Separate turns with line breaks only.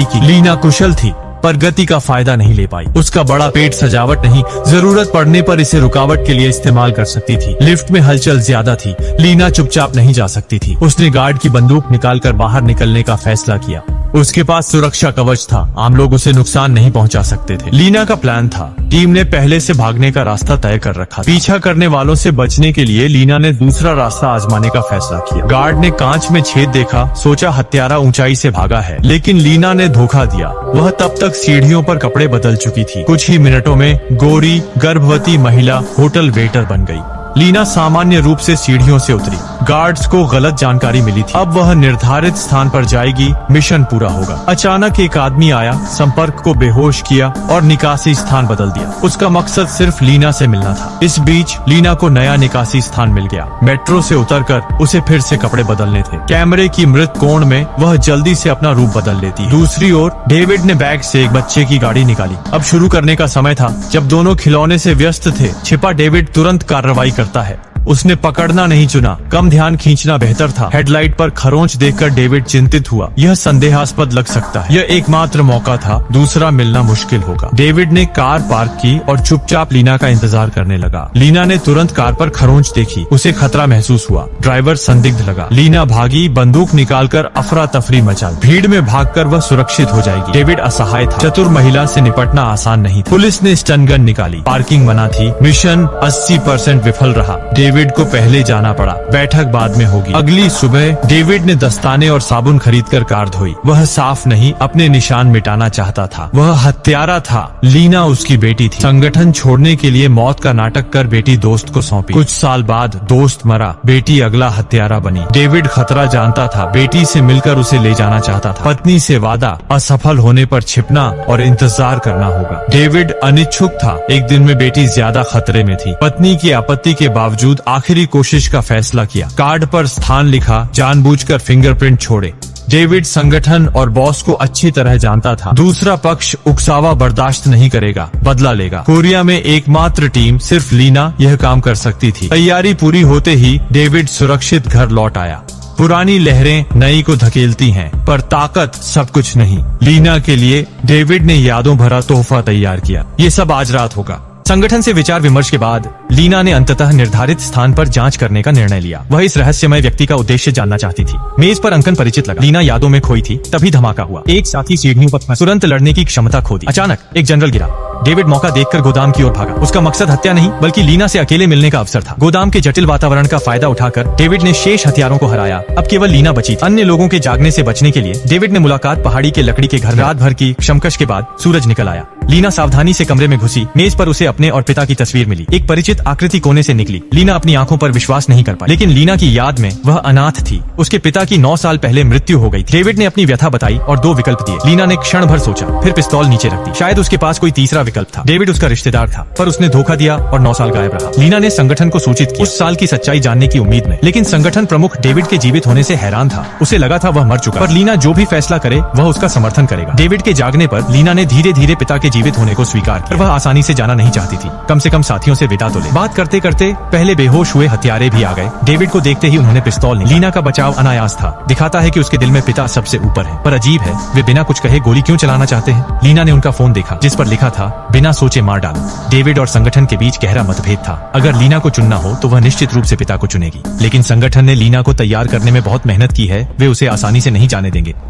की। लीना कुशल थी पर गति का फायदा नहीं ले पाई। उसका बड़ा पेट सजावट नहीं, जरूरत पड़ने पर इसे रुकावट के लिए इस्तेमाल कर सकती थी। लिफ्ट में हलचल ज्यादा थी, लीना चुपचाप नहीं जा सकती थी। उसने गार्ड की बंदूक निकालकर बाहर निकलने का फैसला किया। उसके पास सुरक्षा कवच था, आम लोग उसे नुकसान नहीं पहुंचा सकते थे। लीना का प्लान था, टीम ने पहले से भागने का रास्ता तय कर रखा। पीछा करने वालों से बचने के लिए लीना ने दूसरा रास्ता आजमाने का फैसला किया। गार्ड ने कांच में छेद देखा, सोचा हत्यारा ऊंचाई से भागा है, लेकिन लीना ने धोखा दिया। वह तब तक सीढ़ियों पर कपड़े बदल चुकी थी। कुछ ही मिनटों में गोरी गर्भवती महिला होटल वेटर बन गई। लीना सामान्य रूप से सीढ़ियों से उतरी। गार्ड्स को गलत जानकारी मिली थी, अब वह निर्धारित स्थान पर जाएगी, मिशन पूरा होगा। अचानक एक आदमी आया, संपर्क को बेहोश किया और निकासी स्थान बदल दिया। उसका मकसद सिर्फ लीना से मिलना था। इस बीच लीना को नया निकासी स्थान मिल गया। मेट्रो से उतरकर उसे फिर से कपड़े बदलने थे। कैमरे की मृत कोण में वह जल्दी से अपना रूप बदल लेती। दूसरी ओर डेविड ने बैग से एक बच्चे की गाड़ी निकाली। अब शुरू करने का समय था। जब दोनों खिलौने से व्यस्त थे, छिपा डेविड तुरंत कार्रवाई करता है। उसने पकड़ना नहीं चुना, कम ध्यान खींचना बेहतर था। हेडलाइट पर खरोंच देखकर डेविड चिंतित हुआ। यह संदेहास्पद लग सकता है। यह एकमात्र मौका था, दूसरा मिलना मुश्किल होगा। डेविड ने कार पार्क की और चुपचाप लीना का इंतजार करने लगा। लीना ने तुरंत कार पर खरोंच देखी। उसे खतरा महसूस हुआ। ड्राइवर संदिग्ध लगा। लीना भागी, बंदूक निकालकर अफरा तफरी मचा। भीड़ में भागकर वह सुरक्षित हो जाएगी। डेविड असहाय था। चतुर महिला से निपटना आसान नहीं था। पुलिस ने स्टन गन निकाली। पार्किंग मना थी। मिशन 80% विफल रहा। डेविड को पहले जाना पड़ा। बैठक बाद में होगी। अगली सुबह डेविड ने दस्ताने और साबुन खरीदकर कार धोई। वह साफ नहीं, अपने निशान मिटाना चाहता था। वह हत्यारा था। लीना उसकी बेटी थी। संगठन छोड़ने के लिए मौत का नाटक कर बेटी दोस्त को सौंपी। कुछ साल बाद दोस्त मरा, बेटी अगला हत्यारा बनी। डेविड खतरा जानता था, बेटी से मिलकर उसे ले जाना चाहता था। पत्नी से वादा, असफल होने पर छिपना और इंतजार करना होगा। डेविड अनिच्छुक था। एक दिन में बेटी ज्यादा खतरे में थी। पत्नी की आपत्ति के बावजूद आखिरी कोशिश का फैसला किया। कार्ड पर स्थान लिखा, जानबूझकर फिंगरप्रिंट छोड़े। डेविड संगठन और बॉस को अच्छी तरह जानता था। दूसरा पक्ष उकसावा बर्दाश्त नहीं करेगा, बदला लेगा। कोरिया में एकमात्र टीम सिर्फ लीना यह काम कर सकती थी। तैयारी पूरी होते ही डेविड सुरक्षित घर लौट आया। पुरानी लहरें नई को धकेलती हैं, पर ताकत सब कुछ नहीं। लीना के लिए डेविड ने यादों भरा तोहफा तैयार किया। ये सब आज रात होगा। संगठन से विचार विमर्श के बाद लीना ने अंततः निर्धारित स्थान पर जांच करने का निर्णय लिया। वह इस रहस्यमय व्यक्ति का उद्देश्य जानना चाहती थी। मेज पर अंकन परिचित लगा। लीना यादों में खोई थी, तभी धमाका हुआ। एक साथी सीढ़ियों पर तुरंत लड़ने की क्षमता खो दी। अचानक एक जनरल गिरा। डेविड मौका देखकर गोदाम की ओर भागा। उसका मकसद हत्या नहीं, बल्कि लीना से अकेले मिलने का अवसर था। गोदाम के जटिल वातावरण का फायदा उठाकर डेविड ने शेष हथियारों को हराया। अब केवल लीना बची थी। अन्य लोगों के जागने से बचने के लिए डेविड ने मुलाकात पहाड़ी के लकड़ी के घर। रात भर की क्षमकश के बाद सूरज निकल आया। लीना सावधानी से कमरे में घुसी। मेज पर उसे अपने और पिता की तस्वीर मिली। एक परिचित आकृति कोने से निकली। लीना अपनी आंखों पर विश्वास नहीं कर पाई। लेकिन लीना की याद में वह अनाथ थी। उसके पिता की 9 साल पहले मृत्यु हो गई थी। डेविड ने अपनी व्यथा बताई और 2 विकल्प दिए। लीना ने क्षण भर सोचा, फिर पिस्तौल नीचे रख दी। शायद उसके पास कोई तीसरा विकल्प था। डेविड उसका रिश्तेदार था, पर उसने धोखा दिया और 9 साल गायब रहा। लीना ने संगठन को सूचित किया, उस साल की सच्चाई जानने की उम्मीद में। लेकिन संगठन प्रमुख डेविड के जीवित होने से हैरान था। उसे लगा था वह मर चुका, पर लीना जो भी फैसला करे वह उसका समर्थन करेगा। डेविड के जागने पर लीना ने धीरे धीरे पिता के जीवित होने को स्वीकार किया। वह आसानी से जाना नहीं चाहती थी, कम से कम साथियों से विदा तो ले। बात करते करते पहले बेहोश हुए हत्यारे भी आ गए। डेविड को देखते ही उन्होंने पिस्तौल निकाली। लीना का बचाव अनायास था। दिखाता है कि उसके दिल में पिता सबसे ऊपर है। पर अजीब है, वे बिना कुछ कहे गोली क्यों चलाना चाहते हैं? लीना ने उनका फोन देखा, जिस पर लिखा था, बिना सोचे मार डालो। डेविड और संगठन के बीच गहरा मतभेद था। अगर लीना को चुनना हो तो वह निश्चित रूप से पिता को चुनेगी। लेकिन संगठन ने लीना को तैयार करने में बहुत मेहनत की है, वे उसे आसानी से नहीं जाने देंगे।